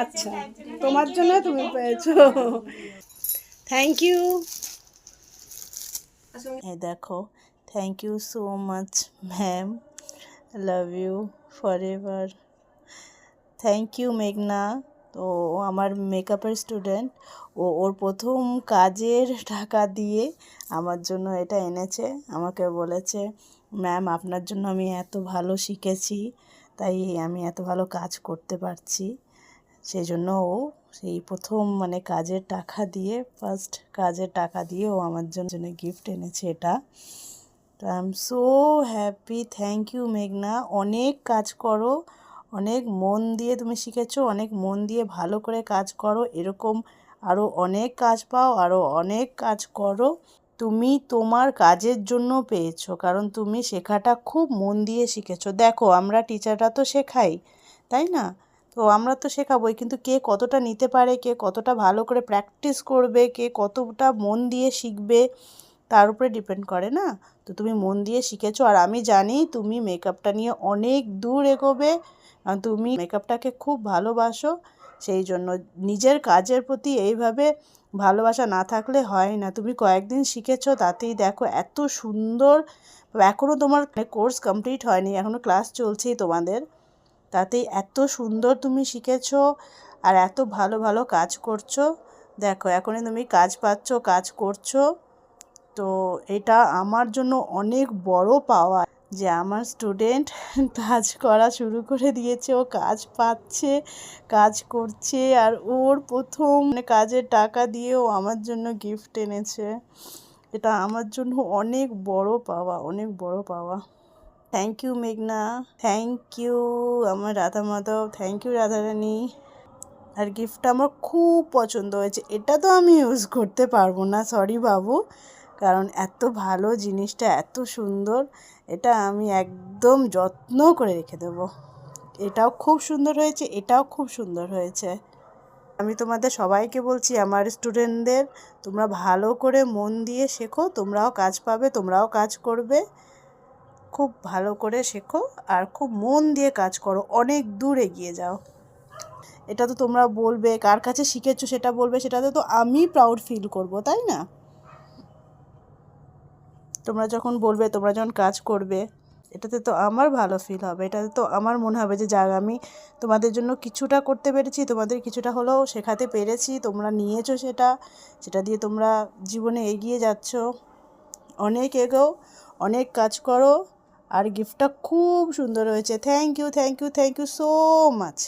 আচ্ছা, তোমার জন্য তুমি পেয়েছো। Thank you. এই দেখো, thank you so much ma'am, love you for ever. Thank you মেঘনা। তো ও আমার মেকআপের স্টুডেন্ট, ওর প্রথম কাজের টাকা দিয়ে আমার জন্য এটা এনেছে। আমাকে বলেছে, ম্যাম আপনার জন্য আমি এত ভালো শিখেছি, তাই আমি এত ভালো কাজ করতে পারছি। সেই জন্য ও সেই প্রথম মানে কাজের টাকা দিয়ে, ফার্স্ট কাজের টাকা দিয়ে ও আমার জন্য গিফট এনেছে এটা। তো I am so happy. Thank you মেঘনা। অনেক কাজ করো, অনেক মন দিয়ে তুমি শিখেছো, অনেক মন দিয়ে ভালো করে কাজ করো, এরকম আরও অনেক কাজ পাও, আরও অনেক কাজ করো। তুমি তোমার কাজের জন্য পেয়েছো, কারণ তুমি শেখাটা খুব মন দিয়ে শিখেছো। দেখো আমরা টিচাররা তো শেখাই, তাই না? তো আমরা তো শেখাবোই, কিন্তু কে কতটা নিতে পারে, কে কতটা ভালো করে প্র্যাকটিস করবে, কে কতটা মন দিয়ে শিখবে, তার উপরে ডিপেন্ড করে না? তো তুমি মন দিয়ে শিখেছো, আর আমি জানি তুমি মেকআপটা নিয়ে অনেক দূর এগোবে। তুমি মেকআপটাকে খুব ভালোবাসো, সেই জন্য নিজের কাজের প্রতি এইভাবে ভালোবাসা না থাকলে হয় না। তুমি কয়েকদিন শিখেছো, তাতেই দেখো এত সুন্দর। এখনও তোমার কোর্স কমপ্লিট হয়নি, এখনও ক্লাস চলছেই তোমাদের, তাতেই এত সুন্দর তুমি শিখেছো আর এত ভালো ভালো কাজ করছো। দেখো এখনই তুমি কাজ পাচ্ছো, কাজ করছো। তো এটা আমার জন্য অনেক বড় পাওয়া যে আমার স্টুডেন্ট কাজ করা শুরু করে দিয়েছে, ও কাজ পাচ্ছে, কাজ করছে, আর ওর প্রথম কাজের টাকা দিয়েও আমার জন্য গিফট এনেছে। এটা আমার জন্য অনেক বড় পাওয়া, অনেক বড় পাওয়া। থ্যাংক ইউ মেঘনা, থ্যাংক ইউ আমার রাধা মাধব, থ্যাংক ইউ রাধারানী। আর গিফটটা আমার খুব পছন্দ হয়েছে। এটা তো আমি ইউজ করতে পারবো না, সরি বাবু, কারণ এত ভালো জিনিসটা, এত সুন্দর, এটা আমি একদম যত্ন করে রেখে দেবো। এটাও খুব সুন্দর হয়েছে, এটাও খুব সুন্দর হয়েছে। আমি তোমাদের সবাইকে বলছি, আমার স্টুডেন্টদের, তোমরা ভালো করে মন দিয়ে শেখো, তোমরাও কাজ পাবে, তোমরাও কাজ করবে। খুব ভালো করে শেখো আর খুব মন দিয়ে কাজ করো, অনেক দূর এগিয়ে যাও। এটা তো তোমরা বলবে কার কাছে শিখেছো, সেটা বলবে, সেটাতে তো আমি প্রাউড ফিল করব, তাই না? তোমরা যখন বলবে, তোমরা যখন কাজ করবে, এটাতে তো আমার ভালো ফিল হবে, এটাতে তো আমার মনে হবে যে যাক আমি তোমাদের জন্য কিছুটা করতে পেরেছি, তোমাদের কিছুটা হলেও শেখাতে পেরেছি, তোমরা নিয়েছো সেটা, সেটা দিয়ে তোমরা জীবনে এগিয়ে যাচ্ছ। অনেক এগোও, অনেক কাজ করো। আর গিফটটা খুব সুন্দর হয়েছে। Thank you, thank you, thank you so much.